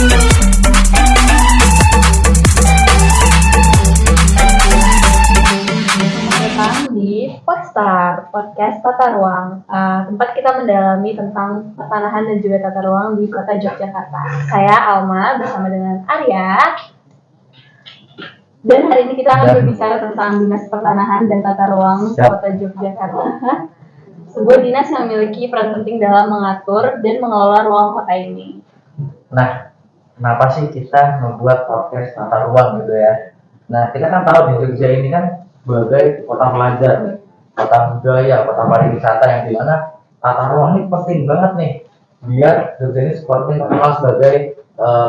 Datang di Podstar, podcast Tata Ruang, tempat kita mendalami tentang pertanahan dan juga tata ruang di kota Yogyakarta. Saya Alma bersama dengan Arya. Dan hari ini kita akan berbicara tentang Dinas Pertanahan dan Tata Ruang Kota Yogyakarta. Sebuah dinas yang memiliki peran penting dalam mengatur dan mengelola ruang kota ini. Nah, kenapa sih kita membuat podcast tata ruang gitu ya? Nah, kita kan tahu di Jogja ini kan sebagai kota pelajar, kota budaya, kota pariwisata yang dimana tata ruang ini penting banget nih. Biar Jogja ini seperti terkenal sebagai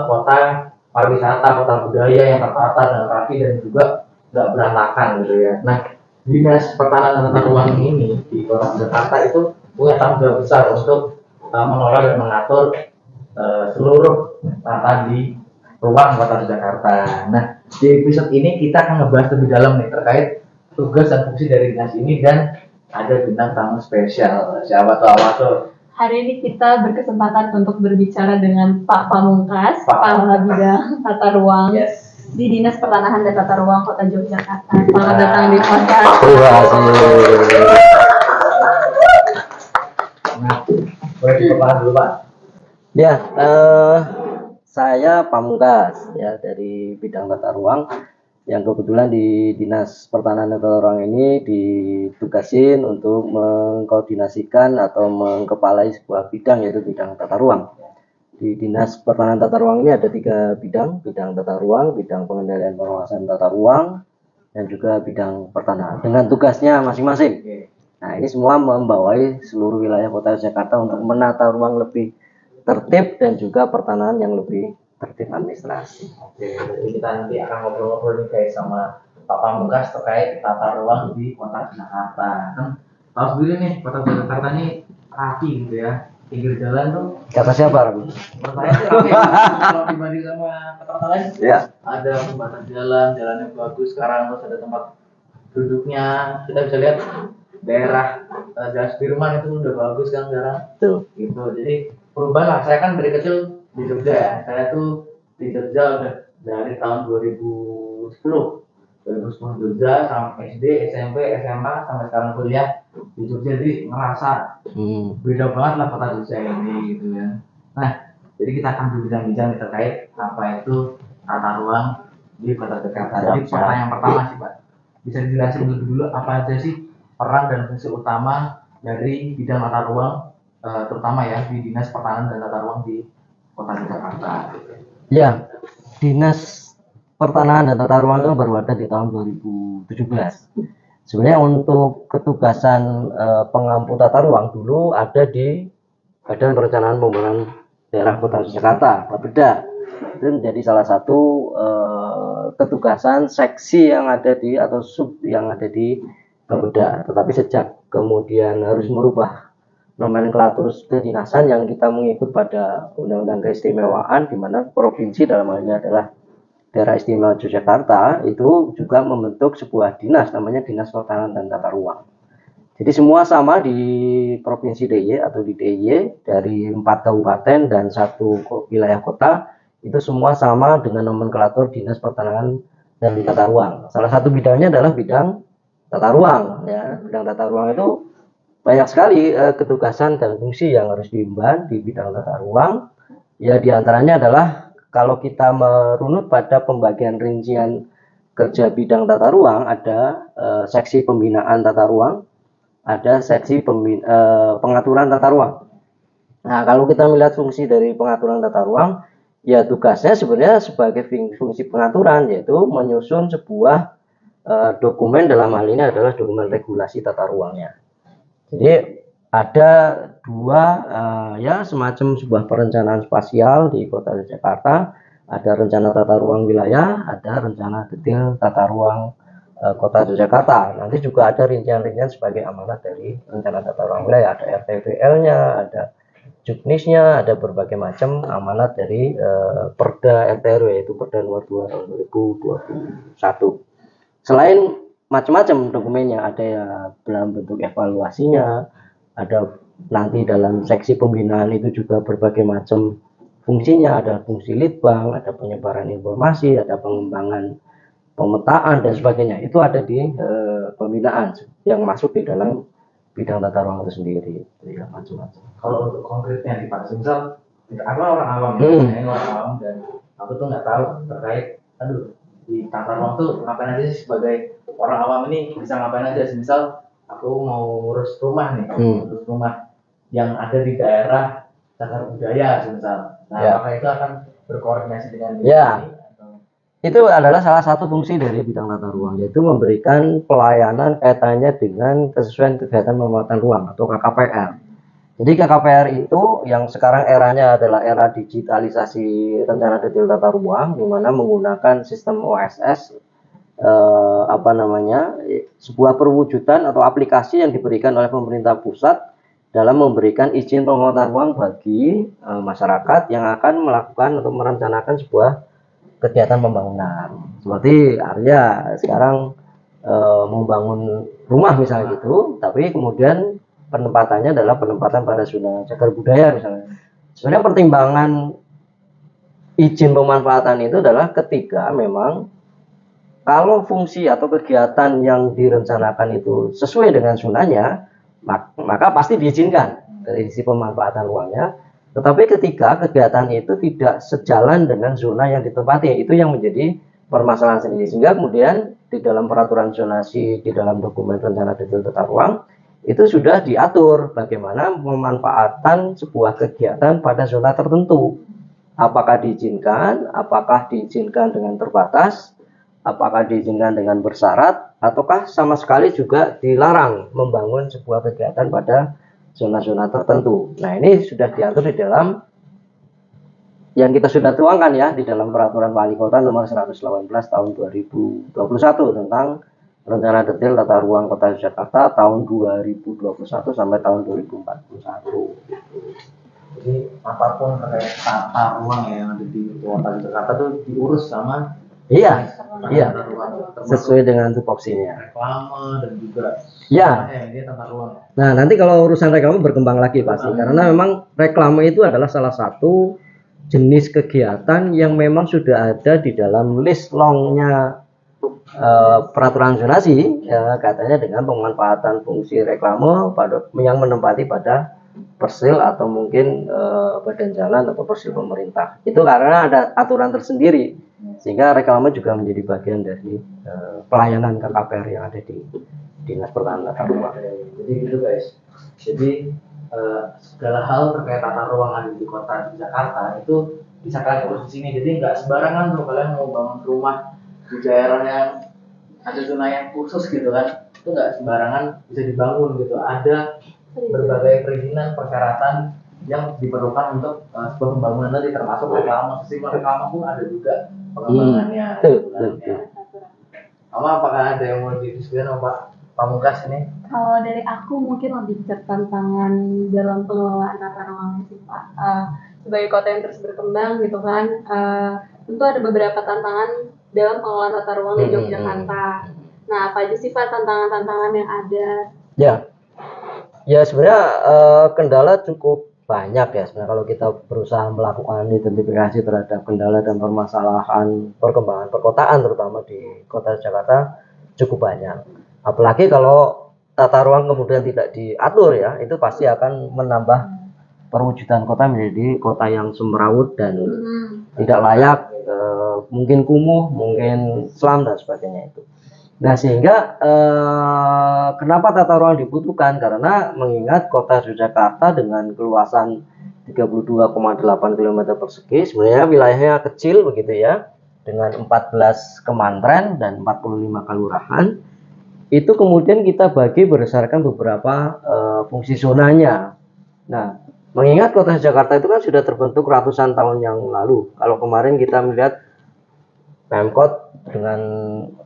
kota pariwisata, kota budaya yang tertata dan rapi dan juga nggak berantakan gitu ya. Nah, Dinas Pertanahan dan Tata Ruang ini di Kota Jakarta itu punya tanggung jawab besar untuk mengelola dan mengatur seluruh tata di ruang Kota Jakarta. Nah, di episode ini kita akan ngebahas lebih dalam nih terkait tugas dan fungsi dari dinas ini dan ada bintang tamu spesial. Siapa tuh? Hari ini kita berkesempatan untuk berbicara dengan Pak Pamungkas, Kepala Bidang Tata Ruang di Dinas Pertanahan dan Tata Ruang Kota Yogyakarta. Selamat datang di podcast. Nah, boleh diperkenalkan dulu Pak? Ya, saya Pamungkas ya dari bidang tata ruang yang kebetulan di Dinas Pertanahan dan Tata Ruang ini ditugasin untuk mengkoordinasikan atau mengkepalai sebuah bidang yaitu bidang tata ruang. Di Dinas Pertanahan Tata Ruang ini ada 3 bidang tata ruang, bidang pengendalian pengawasan tata ruang, dan juga bidang pertanahan dengan tugasnya masing-masing. Nah, ini semua membawai seluruh wilayah Kota Jakarta untuk menata ruang lebih tertib dan juga pertanahan yang lebih tertib administrasi. Oke, jadi kita nanti akan ngobrol-ngobrol nih guys sama Pak Pamungkas terkait tata ruang di Kota Jakarta. Kan tahu sendiri nih Kota Jakarta ini rapi gitu ya. Pinggir jalan tuh Kata siapa, Rabi? menurut saya sih rapi. Kalau dibanding sama kota-kota lain, Ya. ada pembatas jalannya bagus sekarang, terus ada tempat duduknya. Kita bisa lihat daerah Jalan Sudirman itu udah bagus kan sekarang. Tuh. Gitu. Jadi perubahan lah. Saya kan dari kecil di Jogja ya. Saya tuh di Jogja udah dari tahun 2010 Jogja sampai SD, SMP, SMA sampai sekarang kuliah di Jogja, jadi ngerasa beda banget lah kota Jogja ini gitu ya. Nah, jadi kita akan berbincang-bincang terkait apa itu tata ruang di Kota Jakarta. Jadi pertanyaan pertama sih Pak, bisa dijelasin dulu apa aja sih peran dan fungsi utama dari bidang tata ruang, terutama ya di Dinas Pertanahan dan Tata Ruang di Kota Jakarta. Ya, Dinas Pertanahan dan Tata Ruang itu baru ada di tahun 2017. Sebenarnya untuk ketugasan pengampu tata ruang dulu ada di Badan Perencanaan Pembangunan Daerah Kota Jakarta, Bapeda. Itu menjadi salah satu ketugasan seksi yang ada di atau sub yang ada di Bapeda. Tetapi sejak kemudian harus merubah nomenklatur kedinasan yang kita mengikut pada Undang-Undang Keistimewaan, di mana provinsi dalam hal ini adalah Daerah Istimewa Yogyakarta itu juga membentuk sebuah dinas namanya Dinas Pertanahan dan Tata Ruang. Jadi semua sama di Provinsi DIY atau di DIY dari 4 kabupaten dan 1 wilayah kota, itu semua sama dengan nomenklatur Dinas Pertanahan dan Tata Ruang. Salah satu bidangnya adalah bidang tata ruang ya. Bidang tata ruang itu banyak sekali ketugasan dan fungsi yang harus diemban di bidang tata ruang. Ya, diantaranya adalah kalau kita merunut pada pembagian rincian kerja bidang tata ruang, ada seksi pembinaan tata ruang, ada seksi pengaturan tata ruang. Nah, kalau kita melihat fungsi dari pengaturan tata ruang, ya tugasnya sebenarnya sebagai fungsi pengaturan, yaitu menyusun sebuah dokumen, dalam hal ini adalah dokumen regulasi tata ruangnya. Jadi ada 2 ya semacam sebuah perencanaan spasial di Kota Jakarta. Ada rencana tata ruang wilayah, ada rencana detail tata ruang Kota Jakarta. Nanti juga ada rincian-rincian sebagai amanat dari rencana tata ruang wilayah. Ada RTVL-nya, ada Juknisnya, ada berbagai macam amanat dari Perda RTRW, yaitu Perda nomor 2 tahun 2021. Selain macam-macam dokumennya, ada ya dalam bentuk evaluasinya, ada nanti dalam seksi pembinaan itu juga berbagai macam fungsinya, ada fungsi litbang, ada penyebaran informasi, ada pengembangan pemetaan dan sebagainya. Itu ada di pembinaan yang masuk di dalam bidang tata ruang itu sendiri. Ya, macam-macam. Kalau untuk konkretnya nih Pak, misal aku orang awam ya, saya orang awam dan aku tuh nggak tahu terkait, aduh di tata ruang tuh ngapain aja sih sebagai orang awam ini bisa ngapain aja sih? Misal aku mau ngurus rumah nih, ngurus rumah yang ada di daerah cagar budaya misal. Nah, apakah itu akan berkoordinasi dengan Ya. ini? Itu adalah salah satu fungsi dari bidang tata ruang, yaitu memberikan pelayanan kaitannya dengan kesesuaian kegiatan pemanfaatan ruang atau KKPR. Jadi KKPR itu yang sekarang eranya adalah era digitalisasi rencana detail tata ruang, di mana menggunakan sistem OSS, sebuah perwujudan atau aplikasi yang diberikan oleh pemerintah pusat dalam memberikan izin pemanfaatan ruang bagi masyarakat yang akan melakukan atau merencanakan sebuah kegiatan pembangunan. Seperti artinya sekarang membangun rumah misalnya gitu, tapi kemudian penempatannya adalah penempatan pada zona cagar budaya misalnya. Sebenarnya pertimbangan izin pemanfaatan itu adalah ketika memang kalau fungsi atau kegiatan yang direncanakan itu sesuai dengan zonanya, maka pasti diizinkan dari sisi pemanfaatan ruangnya. Tetapi ketika kegiatan itu tidak sejalan dengan zona yang ditempati, itu yang menjadi permasalahan sendiri. Sehingga kemudian di dalam peraturan zonasi, di dalam dokumen rencana detail tata ruang, itu sudah diatur bagaimana pemanfaatan sebuah kegiatan pada zona tertentu. Apakah diizinkan dengan terbatas, apakah diizinkan dengan bersyarat, ataukah sama sekali juga dilarang membangun sebuah kegiatan pada zona-zona tertentu. Nah, ini sudah diatur di dalam yang kita sudah tuangkan ya di dalam peraturan wali kota nomor 118 tahun 2021 tentang rencana detail tata ruang kota Jakarta tahun 2021 sampai tahun 2041. Jadi apapun terkait tata ruang yang ada di kota Jakarta itu diurus sama Iya, tata ruang, sesuai dengan tupoksinya. reklame dan juga Ya. ini tata ruang. Nah, nanti kalau urusan reklame berkembang lagi pasti, karena memang reklame itu adalah salah satu jenis kegiatan yang memang sudah ada di dalam list longnya peraturan zonasi, ya, katanya dengan pemanfaatan fungsi reklame yang menempati pada persil atau mungkin badan jalan atau persil pemerintah. Itu karena ada aturan tersendiri, sehingga reklame juga menjadi bagian dari pelayanan KKPR yang ada di Dinas Pertanahan Tata Ruang. Jadi gitu guys. Jadi segala hal terkait tata ruang ada di kota Jakarta itu bisa kalian urus di sini. Jadi nggak sembarangan tuh kalian mau bangun rumah di daerah yang ada zona yang khusus gitu kan, itu nggak sembarangan bisa dibangun gitu. Ada berbagai perizinan persyaratan yang diperlukan untuk sebuah pembangunan tadi, termasuk reklame. Sistem reklame pun ada juga pengembangannya. Apakah ada yang mau didiskusikan Pak Pamungkas ini? Kalau dari aku mungkin lebih ke tantangan dalam pengelolaan tata ruang sih Pak. Sebagai kota yang terus berkembang gitu kan, tentu ada beberapa tantangan dalam pengelolaan tata ruang di Yogyakarta. Nah, apa aja sih Pak tantangan-tantangan yang ada? Ya sebenarnya kendala cukup banyak ya sebenarnya kalau kita berusaha melakukan identifikasi terhadap kendala dan permasalahan perkembangan perkotaan terutama di kota Jakarta cukup banyak. Apalagi kalau tata ruang kemudian tidak diatur ya, itu pasti akan menambah perwujudan kota menjadi kota yang semrawut dan tidak layak, mungkin kumuh, mungkin selam dan sebagainya itu. Nah sehingga kenapa tata ruang dibutuhkan, karena mengingat kota Yogyakarta dengan keluasan 32,8 km persegi sebenarnya wilayahnya kecil begitu ya, dengan 14 kemantren dan 45 kelurahan. Itu kemudian kita bagi berdasarkan beberapa fungsi zonanya. Nah, mengingat kota Jakarta itu kan sudah terbentuk ratusan tahun yang lalu. Kalau kemarin kita melihat Pemkot dengan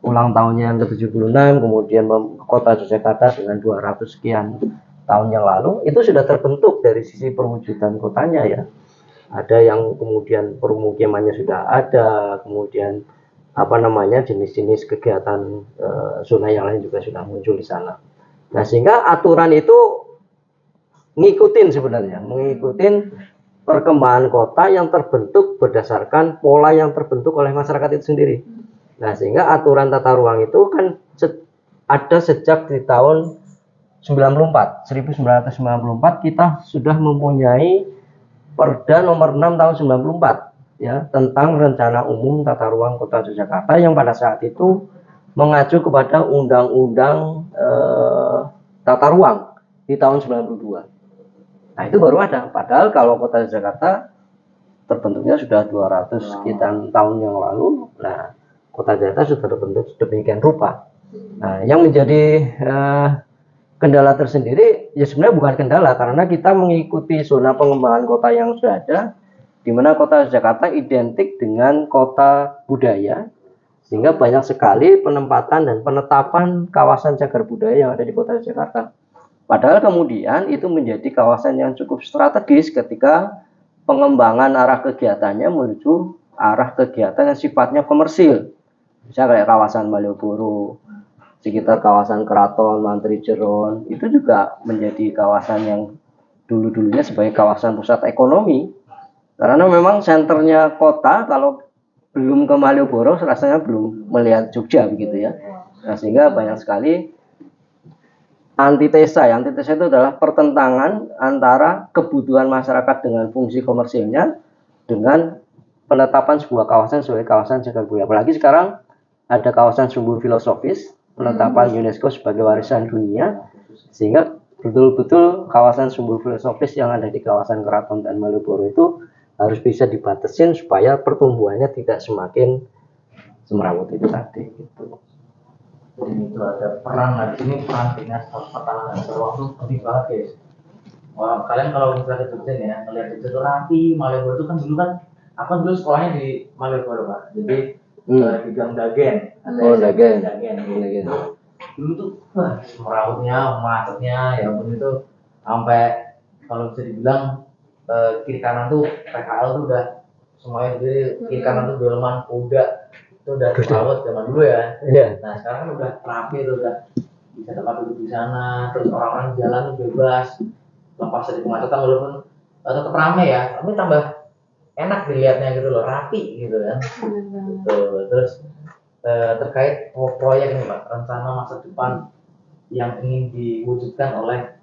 ulang tahunnya yang ke-76, kemudian kota Jakarta dengan 200 sekian tahun yang lalu, itu sudah terbentuk dari sisi perwujudan kotanya ya. Ada yang kemudian permukimannya sudah ada, kemudian jenis-jenis kegiatan zona yang lain juga sudah muncul di sana. Nah sehingga aturan itu mengikutin perkembangan kota yang terbentuk berdasarkan pola yang terbentuk oleh masyarakat itu sendiri. Nah, sehingga aturan tata ruang itu kan ada sejak di tahun 1994 kita sudah mempunyai Perda nomor 6 tahun 94 ya tentang rencana umum tata ruang Kota Yogyakarta yang pada saat itu mengacu kepada undang-undang tata ruang di tahun 92. Nah, itu baru ada. Padahal kalau Kota Jakarta terbentuknya sudah 200 sekian tahun yang lalu. Nah, Kota Jakarta sudah terbentuk demikian rupa. Nah, yang menjadi kendala tersendiri ya sebenarnya bukan kendala, karena kita mengikuti zona pengembangan kota yang sudah ada, di mana Kota Jakarta identik dengan kota budaya, sehingga banyak sekali penempatan dan penetapan kawasan cagar budaya yang ada di Kota Jakarta. Padahal kemudian itu menjadi kawasan yang cukup strategis ketika pengembangan arah kegiatannya menuju arah kegiatan yang sifatnya komersil. Misalnya kayak kawasan Malioboro, sekitar kawasan Keraton, Mantri Jeron, itu juga menjadi kawasan yang dulu-dulunya sebagai kawasan pusat ekonomi. Karena memang senternya kota kalau belum ke Malioboro rasanya belum melihat Jogja begitu ya. Nah, sehingga banyak sekali antitesa itu adalah pertentangan antara kebutuhan masyarakat dengan fungsi komersilnya dengan penetapan sebuah kawasan sebagai kawasan cagar budaya. Apalagi sekarang ada kawasan sumber filosofis, penetapan UNESCO sebagai warisan dunia, sehingga betul-betul kawasan sumber filosofis yang ada di kawasan Keraton dan Malioboro itu harus bisa dibatasin supaya pertumbuhannya tidak semakin semerawut itu tadi gitu. Jadi itu ada peran di sini, peran dinas pertanahan dan ruang itu penting banget guys. Wah, kalian kalau misalnya ke Jogja nih ya, melihat Jogja itu rapi. Malioboro itu kan dulu kan, aku dulu sekolahnya di Malioboro Pak. Jadi di Gang Dagen. Dagen. Gitu. Dulu tuh merawatnya, macetnya, ya ampun itu sampai kalau bisa dibilang kiri kanan tuh PKL tuh udah semuanya, jadi kiri kanan tuh delman kuda itu udah merawat zaman dulu ya. Nah sekarang kan udah rapi tuh, udah bisa tempat duduk di sana, terus orang-orang jalan tuh bebas lepas dari kemacetan, walaupun tetap rame ya, tapi tambah enak dilihatnya gitu loh, rapi gitu kan. Gitu. Terus terkait proyek nih Pak, rencana masa depan yang ingin diwujudkan oleh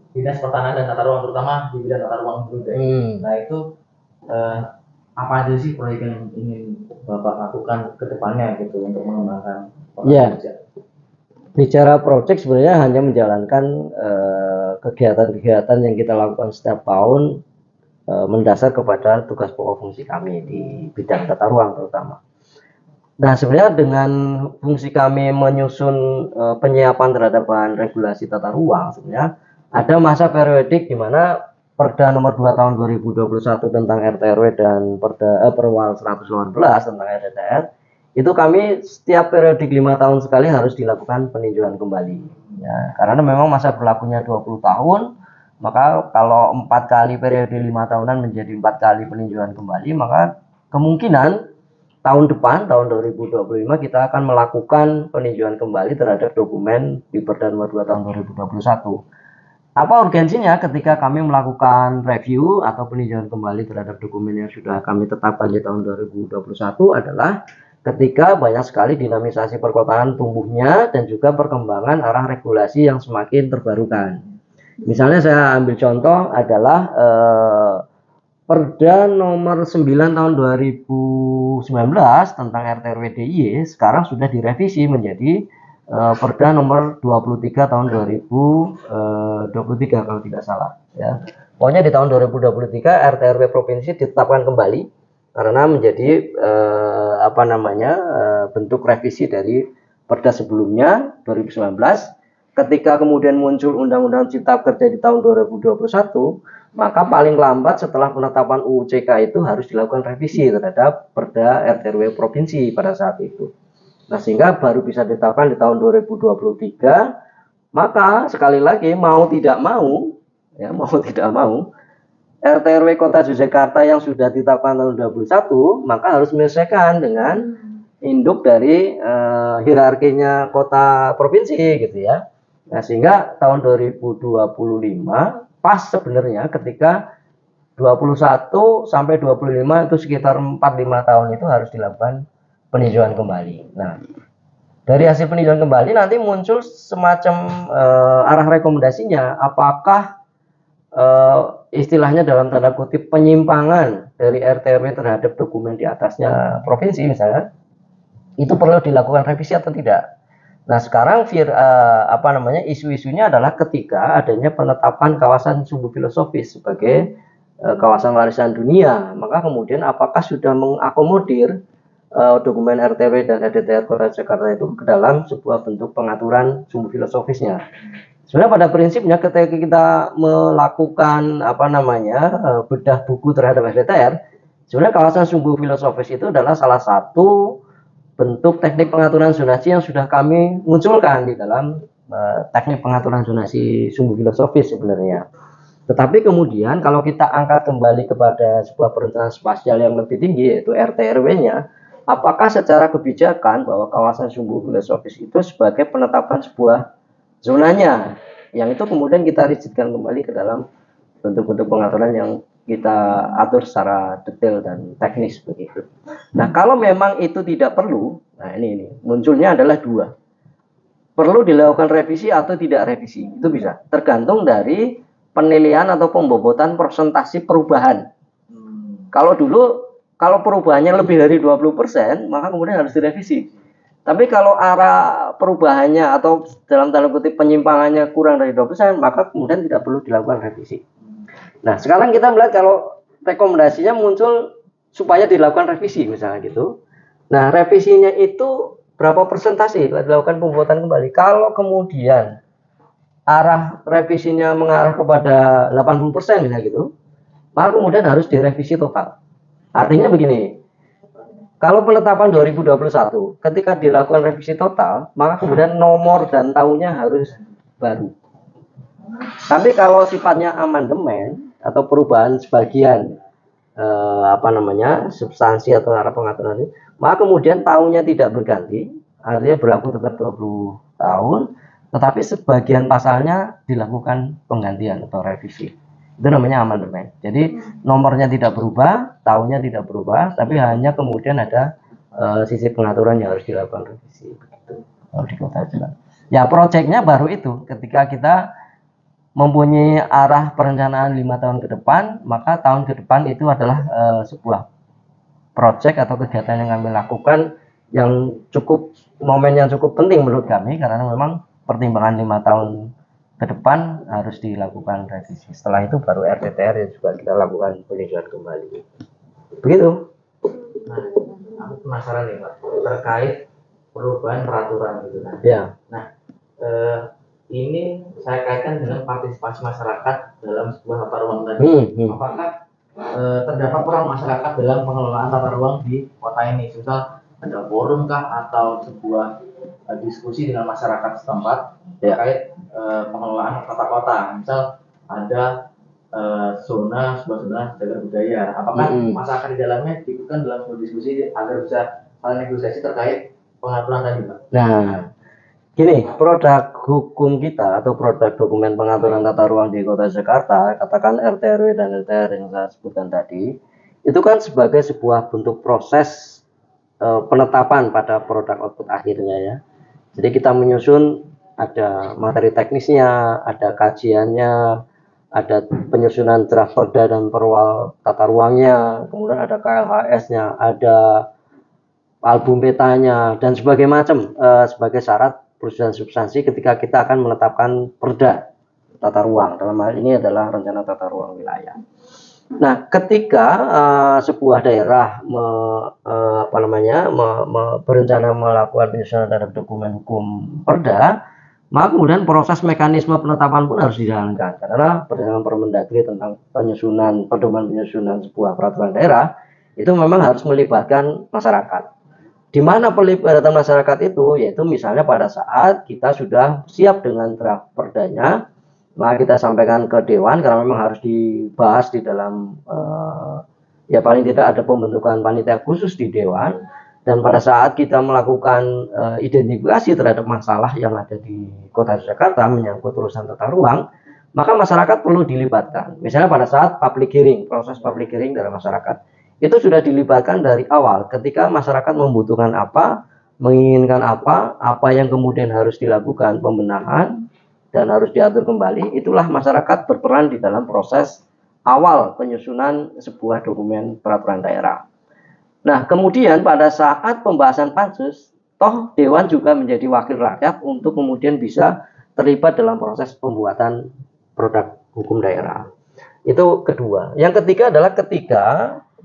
Dinas Pertanahan dan Tata Ruang, terutama di bidang tata ruang dulu deh. Nah itu apa aja sih proyek yang ingin Bapak lakukan ke depannya gitu untuk mengembangkan Kota Jogja? Bicara proyek sebenarnya hanya menjalankan kegiatan-kegiatan yang kita lakukan setiap tahun mendasar kepada tugas pokok fungsi kami di bidang tata ruang terutama. Nah, sebenarnya dengan fungsi kami menyusun penyiapan terhadap bahan regulasi tata ruang, sebenarnya ada masa periodik di mana Perda nomor 2 tahun 2021 tentang RT/RW dan Perwal 118 tentang RDTR, itu kami setiap periodik 5 tahun sekali harus dilakukan peninjauan kembali. Ya, karena memang masa berlakunya 20 tahun, maka kalau 4 kali periode 5 tahunan menjadi 4 kali peninjauan kembali, maka kemungkinan tahun depan, tahun 2025, kita akan melakukan peninjauan kembali terhadap dokumen di Perda nomor 2 tahun 2021. Apa urgensinya ketika kami melakukan review atau peninjauan kembali terhadap dokumen yang sudah kami tetapkan di tahun 2021 adalah ketika banyak sekali dinamisasi perkotaan tumbuhnya dan juga perkembangan arah regulasi yang semakin terbarukan. Misalnya saya ambil contoh adalah Perda nomor 9 tahun 2019 tentang RT/RW DIY sekarang sudah direvisi menjadi Perda nomor 23 tahun 2023 kalau tidak salah ya. Pokoknya di tahun 2023 RT/RW provinsi ditetapkan kembali karena menjadi bentuk revisi dari Perda sebelumnya 2019. Ketika kemudian muncul Undang-Undang Cipta Kerja di tahun 2021, maka paling lambat setelah penetapan UU CK itu harus dilakukan revisi terhadap Perda RT/RW provinsi pada saat itu. Nah, sehingga baru bisa ditetapkan di tahun 2023. Maka sekali lagi mau tidak mau RT/RW Kota Yogyakarta yang sudah ditetapkan tahun 2021 maka harus menyelesaikan dengan induk dari hierarkinya kota provinsi gitu ya. Nah, sehingga tahun 2025 pas sebenarnya ketika 21 sampai 25 itu sekitar 4-5 tahun itu harus dilakukan peninjauan kembali. Nah, dari hasil peninjauan kembali nanti muncul semacam arah rekomendasinya, apakah istilahnya dalam tanda kutip penyimpangan dari RT RW terhadap dokumen di atasnya provinsi misalnya, itu perlu dilakukan revisi atau tidak. Nah, sekarang isu-isunya adalah ketika adanya penetapan kawasan sumbu filosofis sebagai kawasan warisan dunia, maka kemudian apakah sudah mengakomodir dokumen RTW dan RDTR Kota Jakarta itu ke dalam sebuah bentuk pengaturan sumbu filosofisnya. Sebenarnya pada prinsipnya ketika kita melakukan bedah buku terhadap RDTR, sebenarnya kawasan sumbu filosofis itu adalah salah satu bentuk teknik pengaturan zonasi yang sudah kami munculkan di dalam teknik pengaturan zonasi sumbu filosofis sebenarnya. Tetapi kemudian kalau kita angkat kembali kepada sebuah perencanaan spasial yang lebih tinggi, yaitu RT/RW-nya, apakah secara kebijakan bahwa kawasan sumbu filosofis itu sebagai penetapan sebuah zonanya, yang itu kemudian kita rigidkan kembali ke dalam bentuk-bentuk pengaturan yang kita atur secara detail dan teknis begitu. Nah, kalau memang itu tidak perlu, nah ini munculnya adalah dua. Perlu dilakukan revisi atau tidak revisi, itu bisa tergantung dari penilaian atau pembobotan persentase perubahan. Kalau perubahannya lebih dari 20%, maka kemudian harus direvisi. Tapi kalau arah perubahannya atau dalam tanda kutip penyimpangannya kurang dari 20%, maka kemudian tidak perlu dilakukan revisi. Nah, sekarang kita melihat kalau rekomendasinya muncul supaya dilakukan revisi misalnya gitu. Nah, revisinya itu berapa persentase dilakukan pembobotan kembali. Kalau kemudian arah revisinya mengarah kepada 80% misalnya gitu, maka kemudian harus direvisi total. Artinya begini, kalau penetapan 2021 ketika dilakukan revisi total, maka kemudian nomor dan tahunnya harus baru. Tapi kalau sifatnya amandemen atau perubahan sebagian substansi atau arah pengaturan ini, maka kemudian tahunnya tidak berganti, artinya berlaku tetap 20 tahun, tetapi sebagian pasalnya dilakukan penggantian atau revisi. Itu namanya amandemen. Jadi nomornya tidak berubah, tahunnya tidak berubah, tapi hanya kemudian ada sisi pengaturan yang harus dilakukan revisi. Begitu. Kalau di Kota Jakarta. Ya, proyeknya baru itu. Ketika kita mempunyai arah perencanaan 5 tahun ke depan, maka tahun ke depan itu adalah sebuah proyek atau kegiatan yang kami lakukan yang momen yang cukup penting menurut kami, karena memang pertimbangan 5 tahun ke depan harus dilakukan revisi. Setelah itu baru RDTR yang juga kita lakukan peninjauan kembali. Begitu. Nah, aku penasaran nih Pak, terkait perubahan peraturan gitu kan. Ya. Nah, ini saya kaitkan dengan partisipasi masyarakat dalam sebuah tata ruang tadi. Apakah terdapat peran masyarakat dalam pengelolaan tata ruang di kota ini? Misal ada forum kah atau sebuah diskusi dengan masyarakat setempat terkait pengelolaan tata kota. Misal ada sebuah zona cagar budaya. Apakah masyarakat di dalamnya diikutkan dalam sebuah diskusi agar bisa saling negosiasi terkait pengaturan tadi, Pak? Nah, gini, produk hukum kita atau produk dokumen pengaturan tata ruang di Kota Jakarta, katakan RT/RW dan LTR yang saya sebutkan tadi, itu kan sebagai sebuah bentuk proses penetapan pada produk output akhirnya ya. Jadi kita menyusun, ada materi teknisnya, ada kajiannya, ada penyusunan draft perda dan perwal tata ruangnya, kemudian ada KLHS-nya, ada album petanya dan sebagai macam sebagai syarat perusahaan substansi ketika kita akan menetapkan perda tata ruang. Dalam hal ini adalah rencana tata ruang wilayah. Nah, ketika sebuah daerah berencana melakukan penyusunan terhadap dokumen hukum perda, maka kemudian proses mekanisme penetapan pun harus dijalankan, karena berdasarkan Permendagri tentang pedoman penyusunan sebuah peraturan daerah itu memang harus melibatkan masyarakat. Di mana pelibatan masyarakat itu, yaitu misalnya pada saat kita sudah siap dengan draft perdanya, maka kita sampaikan ke Dewan, karena memang harus dibahas di dalam paling tidak ada pembentukan panitia khusus di Dewan. Dan pada saat kita melakukan identifikasi terhadap masalah yang ada di Kota Jakarta menyangkut urusan tata ruang, maka masyarakat perlu dilibatkan. Misalnya pada saat public hearing, proses public hearing dari masyarakat, itu sudah dilibatkan dari awal ketika masyarakat membutuhkan apa, menginginkan apa yang kemudian harus dilakukan pembenahan dan harus diatur kembali, itulah masyarakat berperan di dalam proses awal penyusunan sebuah dokumen peraturan daerah. Nah, kemudian pada saat pembahasan pansus, toh Dewan juga menjadi wakil rakyat untuk kemudian bisa terlibat dalam proses pembuatan produk hukum daerah. Itu kedua. Yang ketiga adalah ketika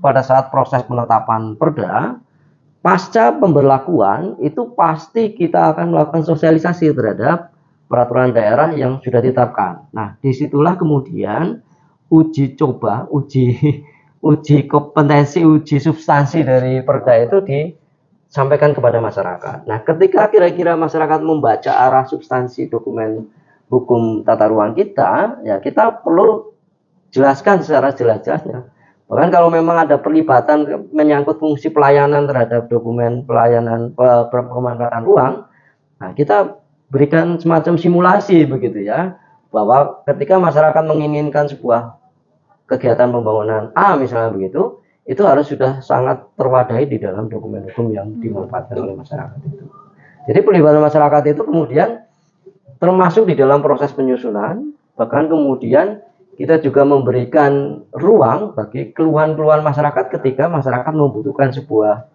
pada saat proses penetapan perda, pasca pemberlakuan itu pasti kita akan melakukan sosialisasi terhadap peraturan daerah yang sudah ditetapkan. Nah, disitulah kemudian uji coba, uji kompetensi, uji substansi dari perda itu disampaikan kepada masyarakat. Nah, ketika kira-kira masyarakat membaca arah substansi dokumen hukum tata ruang kita, ya kita perlu jelaskan secara jelas-jelasnya. Bahkan kalau memang ada perlibatan menyangkut fungsi pelayanan terhadap dokumen pelayanan pemanfaatan ruang, nah kita berikan semacam simulasi begitu ya, bahwa ketika masyarakat menginginkan sebuah kegiatan pembangunan A misalnya begitu, itu harus sudah sangat terwadahi di dalam dokumen hukum yang dimanfaatkan oleh masyarakat itu. Jadi pelibatan masyarakat itu kemudian termasuk di dalam proses penyusunan, bahkan kemudian kita juga memberikan ruang bagi keluhan-keluhan masyarakat ketika masyarakat membutuhkan sebuah,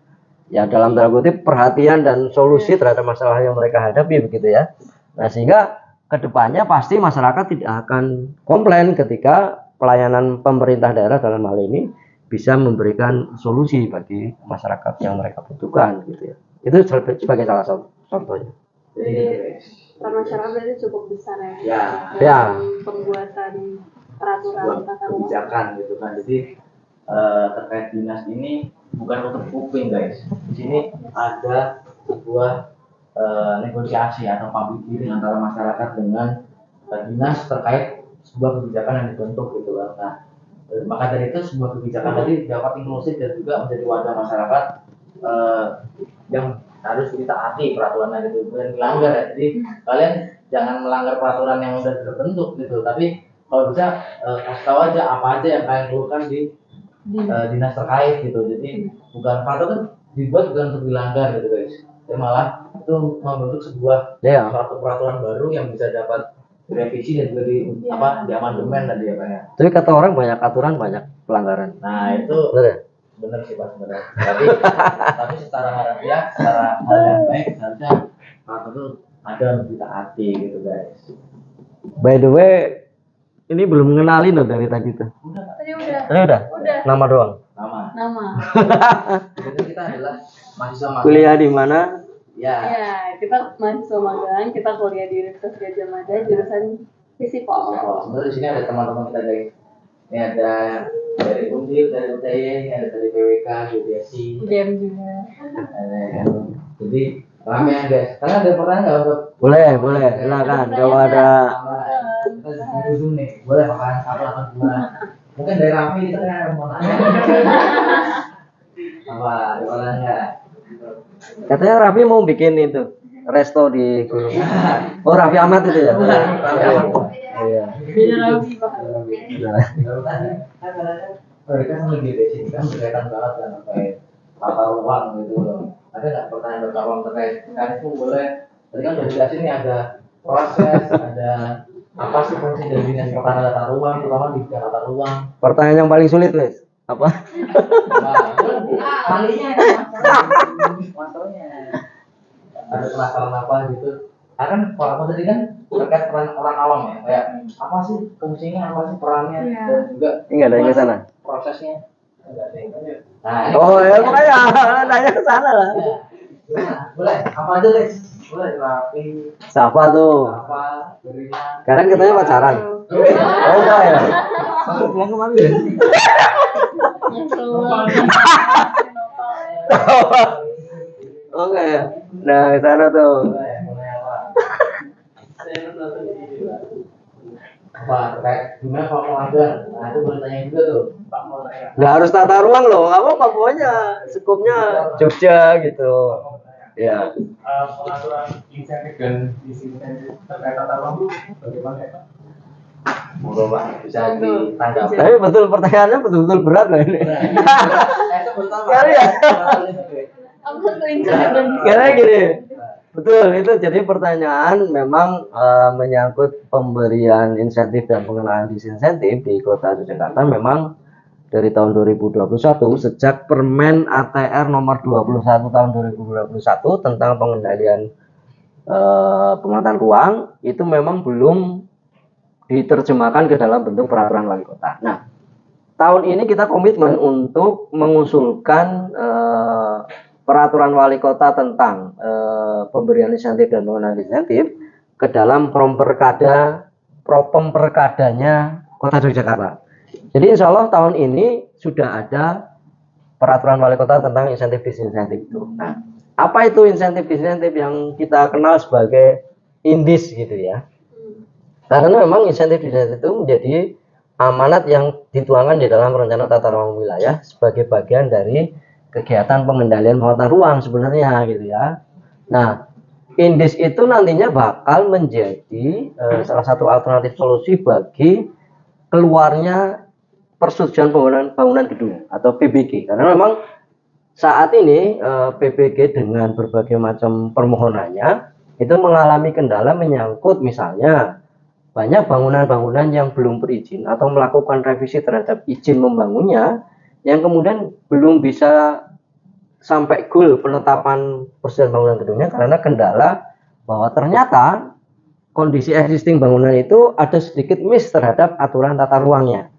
ya dalam tanda kutip, perhatian dan solusi terhadap masalah yang mereka hadapi begitu ya. Nah, sehingga kedepannya pasti masyarakat tidak akan komplain ketika pelayanan pemerintah daerah dalam hal ini bisa memberikan solusi bagi masyarakat yang mereka butuhkan gitu ya. Itu sebagai salah satu contohnya. Jadi peran masyarakat berarti cukup besar ya. Ya. Pembuatan peraturan tata ruang kebijakan gitu kan. Jadi terkait dinas ini bukan untuk kuping guys. Di sini ada sebuah negosiasi atau public hearing antara masyarakat dengan dinas terkait sebuah kebijakan yang dibentuk gitu kan. Nah, maka dari itu sebuah kebijakan tadi dapat inklusif dan juga menjadi wadah masyarakat yang harus ditaati peraturannya gitu, bukan dilanggar ya. Jadi kalian jangan melanggar peraturan yang sudah terbentuk gitu, tapi kalau bisa kasih tahu aja apa aja yang kalian perlukan di dinas terkait gitu. Jadi bukan peraturan dibuat bukan untuk dilanggar gitu guys, tapi malah itu membentuk sebuah suatu peraturan baru yang bisa dapat direvisi dan juga di amandemen tadi ya Pak ya. Tapi kata orang banyak aturan banyak pelanggaran. Nah itu benar sih Pak sebenarnya. Tapi secara hal yang baik harusnya peraturan itu ada untuk ditaati gitu guys. By the way, ini belum mengenalin loh dari tadi tuh. Tadi udah. Udah. Nama doang. Nama. Jadi kita adalah mahasiswa magang. Kuliah di mana? Ya, kita mahasiswa magang, kita kuliah di Universitas Gadjah Mada jurusan Fisipol. Sebenarnya di sini ada teman-teman kita guys. Ini ada dari Undip, dari UTY, ini ada dari PWK, GBSI, UGM juga. Jadi rame ya guys. Kalian ada pertanyaan nggak untuk? Boleh, silakan. Kalau ada. Kita ujung nih, boleh makan apa atau gimana? Mungkin dari Raffi kita kan mau nanya. Apa? Ada nggak? Katanya Raffi mau bikin itu resto di Gunung. Oh, Raffi Ahmad itu ya? Raffi Ahmad. Iya. Beda Raffi Pak. Mereka kan lagi di sini kan berkaitan banget kan terkait tata ruang gitu loh. Ada nggak pertanyaan tata ruang terkait itu boleh? Tadi kan udah dijelasin nih ada proses, ada apa sih fungsi dari dinas pertanahan tata ruang, terutama di bidang tata ruang. Pertanyaan yang paling sulit, Wes. Apa? Kalinya masalahnya ada penasaran apa gitu. Kan kalau tadi kan terkait peran orang awam ya, kayak apa sih fungsinya, apa sih perannya, dan juga Enggak ada yang ke sana. prosesnya. Nah, ya makanya nanya ke sana lah. Boleh, apa aja deh? Boleh Raffi. Siapa tuh? Apa? Berinya. Kalian katanya pacaran. Oh enggak ya? Sama pulang kemarin. Oke ya. Nah, ke sana tuh. Apa terkait gimana kalau melanggar? Nah itu boleh tanya juga tuh. Pak mau tanya. Nggak harus tata ruang loh. Apa pokoknya skupnya Jogja gitu. Ya. Pengaturan insentif dan isi insentif terkait tata ruang itu bagaimana ya Pak? Monggo Pak bisa ditanggapi. Tapi betul pertanyaannya betul-betul berat loh ini. Kali ya. Aku sering dan Karena gini, betul itu jadi pertanyaan memang menyangkut pemberian insentif dan pengenaan disinsentif di Kota Yogyakarta memang dari tahun 2021 sejak Permen ATR nomor 21 tahun 2021 tentang pengendalian pengelolaan ruang itu memang belum diterjemahkan ke dalam bentuk peraturan wali kota. Nah, tahun ini kita komitmen untuk mengusulkan peraturan wali kota tentang pemberian insentif dan pengenaan insentif ke dalam propemperkadanya Kota Yogyakarta. Jadi insya Allah tahun ini sudah ada peraturan wali kota tentang insentif disinsentif itu. Nah, apa itu insentif disinsentif yang kita kenal sebagai indis gitu ya? Karena memang insentif disinsentif itu menjadi amanat yang dituangkan di dalam rencana tata ruang wilayah sebagai bagian dari kegiatan pengendalian tata ruang sebenarnya gitu ya. Nah, indis itu nantinya bakal menjadi salah satu alternatif solusi bagi keluarnya persetujuan bangunan gedung atau PBG. Karena memang saat ini PBG dengan berbagai macam permohonannya itu mengalami kendala menyangkut misalnya banyak bangunan-bangunan yang belum berizin atau melakukan revisi terhadap izin membangunnya yang kemudian belum bisa sampai goal penetapan persetujuan bangunan gedungnya karena kendala bahwa ternyata kondisi existing bangunan itu ada sedikit miss terhadap aturan tata ruangnya.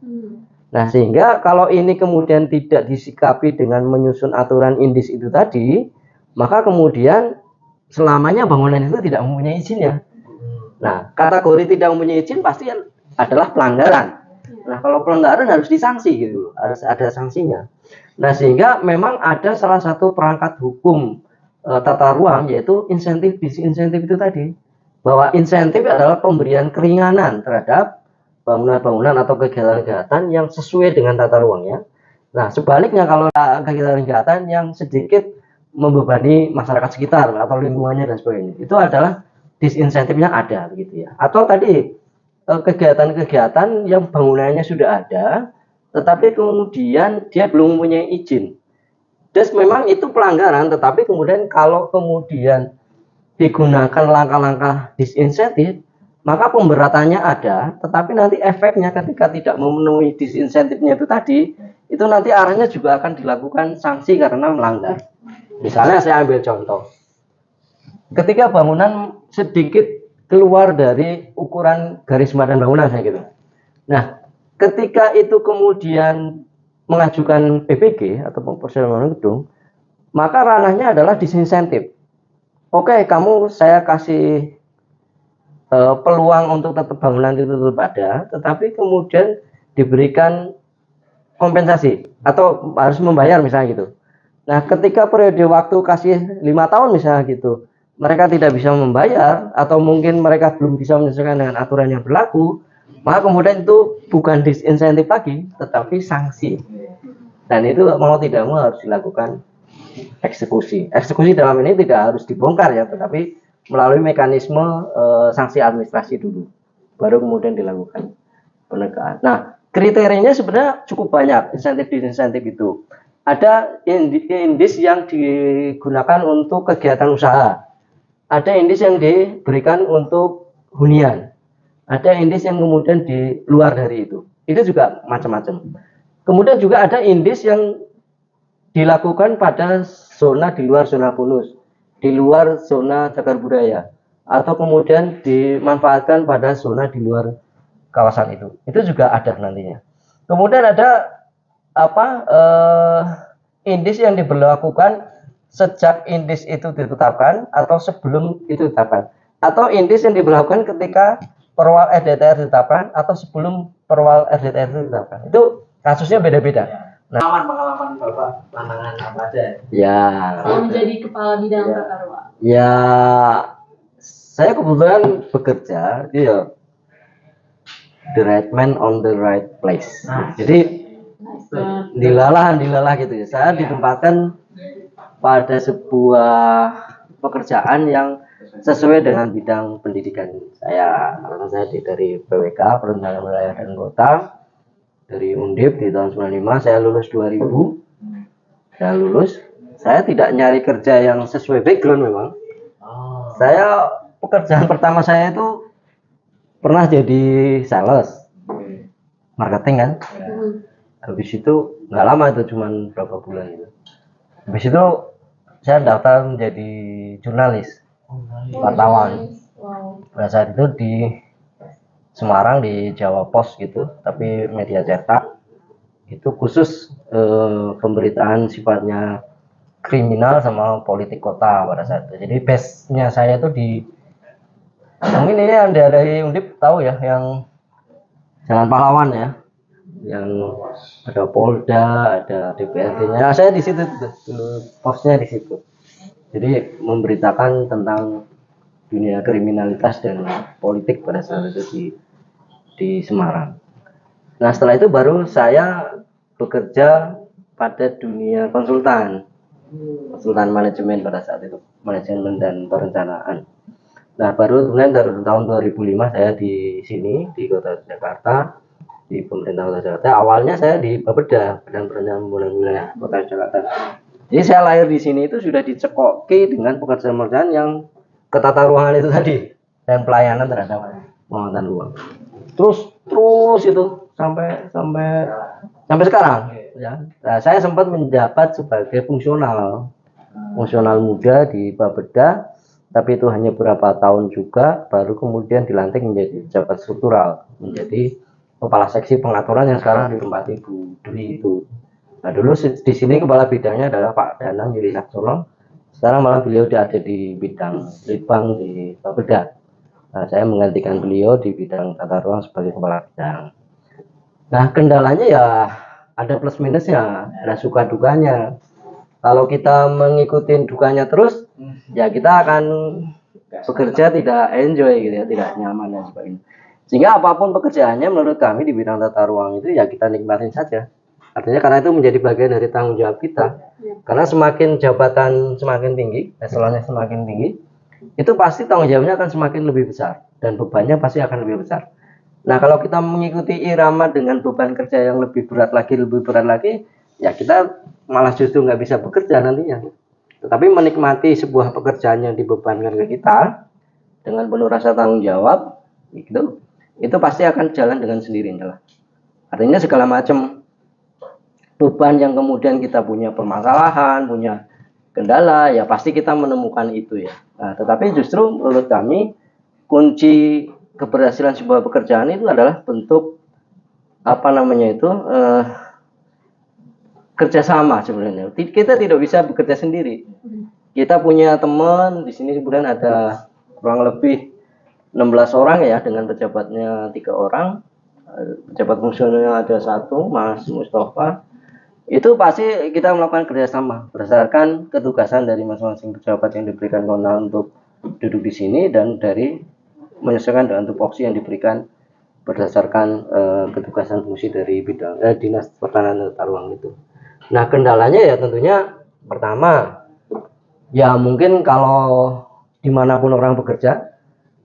Nah, sehingga kalau ini kemudian tidak disikapi dengan menyusun aturan indis itu tadi, maka kemudian selamanya bangunan itu tidak mempunyai izinnya. Nah, kategori tidak mempunyai izin pasti adalah pelanggaran. Nah, kalau pelanggaran harus disanksi gitu, harus ada sanksinya. Nah, sehingga memang ada salah satu perangkat hukum tata ruang yaitu insentif disinsentif itu tadi. Bahwa insentif adalah pemberian keringanan terhadap bangunan-bangunan atau kegiatan-kegiatan yang sesuai dengan tata ruangnya. Nah, sebaliknya kalau kegiatan-kegiatan yang sedikit membebani masyarakat sekitar atau lingkungannya dan sebagainya, itu adalah disinsentifnya ada gitu ya. Atau tadi kegiatan-kegiatan yang bangunannya sudah ada, tetapi kemudian dia belum mempunyai izin. Dan memang itu pelanggaran, tetapi kemudian kalau kemudian digunakan langkah-langkah disinsentif, maka pemberatannya ada, tetapi nanti efeknya ketika tidak memenuhi disinsentifnya itu tadi, itu nanti arahnya juga akan dilakukan sanksi karena melanggar. Misalnya saya ambil contoh, ketika bangunan sedikit keluar dari ukuran garis badan bangunan saya gitu. Nah, ketika itu kemudian mengajukan PPG atau persetujuan bangunan gedung, maka ranahnya adalah disinsentif. Oke, saya kasih peluang untuk tetap bangunan itu tetap ada, tetapi kemudian diberikan kompensasi atau harus membayar misalnya gitu. Nah, ketika periode waktu kasih 5 tahun misalnya gitu, mereka tidak bisa membayar atau mungkin mereka belum bisa menyesuaikan dengan aturan yang berlaku, maka kemudian itu bukan disinsentif lagi, tetapi sanksi. Dan itu mau tidak mau harus dilakukan eksekusi. Eksekusi dalam ini tidak harus dibongkar ya, tetapi melalui mekanisme sanksi administrasi dulu, baru kemudian dilakukan penegakan. Nah, kriterianya sebenarnya cukup banyak insentif itu. Ada indis yang digunakan untuk kegiatan usaha, ada indis yang diberikan untuk hunian, ada indis yang kemudian di luar dari itu juga macam-macam. Kemudian juga ada indis yang dilakukan pada zona di luar zona bonus, di luar zona cagar budaya, atau kemudian dimanfaatkan pada zona di luar kawasan itu juga ada nantinya. Kemudian ada indis yang diberlakukan sejak indis itu ditetapkan atau sebelum itu ditetapkan, atau indis yang diberlakukan ketika perwal RDTR ditetapkan atau sebelum perwal RDTR itu ditetapkan. Itu kasusnya beda-beda. Nah, pengalaman Bapak pandangan apa aja? Ya. Kalau menjadi kepala bidang tata ruang. Ya, saya kebetulan bekerja di the right man on the right place. Jadi dilalah gitu ya. Saya ditempatkan pada sebuah pekerjaan yang sesuai dengan bidang pendidikan saya. Karena saya dari PWK, Perencanaan Wilayah dan Kota, dari Undip di tahun 95, saya lulus 2000. Saya lulus, saya tidak nyari kerja yang sesuai background memang. Saya pekerjaan pertama saya itu pernah jadi sales, marketing kan. Habis itu nggak lama itu, cuman berapa bulan itu. Habis itu saya daftar menjadi jurnalis, wartawan. Wow. Pada saat itu di Semarang di Jawa Pos gitu, tapi media cetak. Itu khusus pemberitaan sifatnya kriminal sama politik kota pada saat itu. Jadi base-nya saya itu di, mungkin ini yang dari Undip tahu ya, yang Jalan Pahlawan ya, yang ada Polda, ada DPRD-nya. Nah, saya di situ dulu, posnya di situ. Jadi memberitakan tentang dunia kriminalitas dan politik pada saat itu di Semarang. Nah, setelah itu baru saya bekerja pada dunia konsultan manajemen pada saat itu, manajemen dan perencanaan. Nah, baru kemudian dari tahun 2005 saya di sini di Kota Jakarta, di pemerintah Kota Jakarta. Awalnya saya di Bapeda, Badan Perencanaan Pembangunan Wilayah Kota Jakarta. Jadi saya lahir di sini itu sudah dicekoki dengan pekerjaan yang ketata ruangan itu tadi dan pelayanan terhadap pengamatan ruang. Terus itu sampai sekarang ya. Nah, saya sempat menjabat sebagai fungsional muda di Bapeda, tapi itu hanya beberapa tahun juga, baru kemudian dilantik menjadi pejabat struktural, menjadi kepala seksi pengaturan yang sekarang ditempati Bu Dwi itu. Nah, dulu di sini kepala bidangnya adalah Pak Danang Yuli Laksono. Sekarang malah beliau ada di bidang litbang di Bapeda. Nah, saya menggantikan beliau di bidang tata ruang sebagai kepala bidang. Nah, kendalanya ya ada plus minusnya, ada suka dukanya. Kalau kita mengikuti dukanya terus, ya kita akan bekerja tidak enjoy gitu ya, tidak nyaman dan sebagainya. Sehingga apapun pekerjaannya menurut kami di bidang tata ruang itu ya kita nikmatin saja. Artinya karena itu menjadi bagian dari tanggung jawab kita. Karena semakin jabatan semakin tinggi, eselonnya semakin tinggi, itu pasti tanggung jawabnya akan semakin lebih besar dan bebannya pasti akan lebih besar. Nah, kalau kita mengikuti irama dengan beban kerja yang lebih berat lagi, ya kita malah justru nggak bisa bekerja nantinya. Tetapi menikmati sebuah pekerjaan yang dibebankan ke kita dengan penuh rasa tanggung jawab, itu pasti akan jalan dengan sendirinya lah. Artinya segala macam beban yang kemudian kita punya permasalahan, punya kendala, ya pasti kita menemukan itu ya. Nah, tetapi justru menurut kami kunci keberhasilan sebuah pekerjaan itu adalah bentuk kerjasama sebenarnya. Kita tidak bisa bekerja sendiri. Kita punya teman di sini, kemudian ada kurang lebih 16 orang ya, dengan pejabatnya 3 orang, pejabat fungsionalnya ada 1, Mas Mustafa. Itu pasti kita melakukan kerjasama berdasarkan ketugasan dari masing-masing pejabat yang diberikan kewenangan untuk duduk di sini dan dari menyesuaikan dengan tupoksi yang diberikan berdasarkan ketugasan fungsi dari bidang dinas pertanahan dan tata ruang itu. Nah, kendalanya ya tentunya pertama ya mungkin kalau dimanapun orang bekerja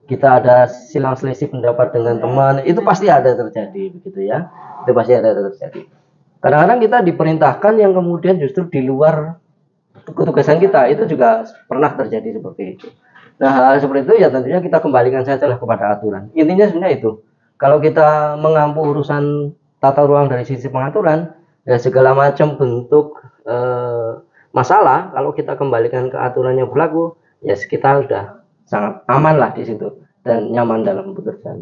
kita ada silang selisih pendapat dengan teman, itu pasti ada terjadi begitu ya, itu pasti ada terjadi. Kadang-kadang kita diperintahkan yang kemudian justru di luar ketugasan kita, itu juga pernah terjadi seperti itu. Nah, hal seperti itu ya tentunya kita kembalikan saja kepada aturan. Intinya sebenarnya itu. Kalau kita mengampu urusan tata ruang dari sisi pengaturan, ya segala macam bentuk masalah, kalau kita kembalikan ke aturan yang berlaku, ya kita sudah sangat aman lah di situ dan nyaman dalam bekerja.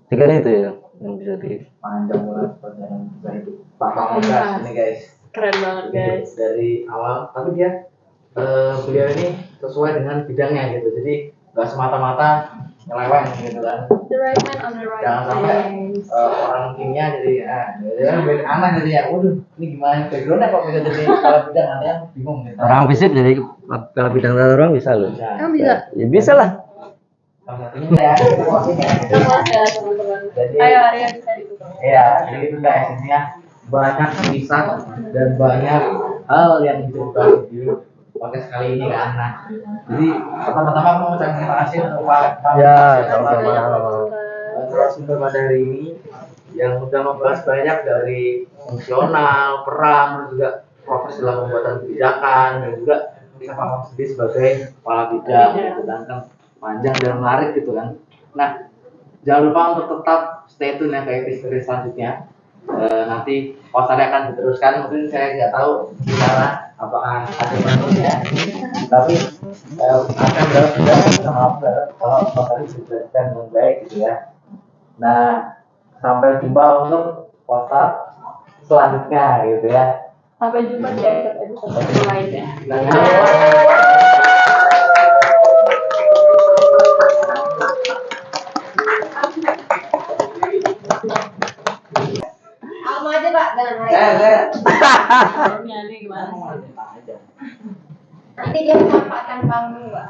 Jadi itu ya yang bisa di panjang banget perjalanan dari Pak Pamungkas ini guys. Keren banget guys. Dari awal, tapi dia beliau ini sesuai dengan bidangnya gitu, jadi nggak semata-mata nyeleweng gitu kan. The right man on the right Jangan sampai place. orang kimia jadi beda aman jadi ya, waduh ini gimana backgroundnya kok bisa jadi kepala bidang, ada yang bingung gitu. orang fisik jadi kepala bidang tata ruang bisa loh. Emang bisa? Ya bisa lah. Salah satunya ya, Kelas ya teman-teman. Jadi- Ayo Arya bisa ditutup. ya jadi itu udah esensinya, banyak kisah dan banyak hal yang bisa dibahas di podcast kali ini kan. Nah, jadi pertama-tama aku mau ucapkan terima kasih untuk Pak Ya, sama sama-sama. sumber pada hari ini yang sudah membahas banyak dari fungsional, peran, dan juga proses dalam pembuatan kebijakan dan juga bisa paham sendiri sebagai kepala bidang gitu kan panjang dan menarik gitu kan. Nah, jangan lupa untuk tetap stay tune ya ke episode selanjutnya. Nanti posternya akan diteruskan, mungkin saya nggak tahu di sana apakah ada manusia, tapi akan benar-benar sama kalau posternya diteruskan dengan baik gitu ya. Nah, sampai jumpa untuk poster selanjutnya gitu ya. Sampai jumpa di episode lainnya. Alma aja Pak, jangan Hai. Nyari gimana? Nanti dia memanfaatkan panggung Pak.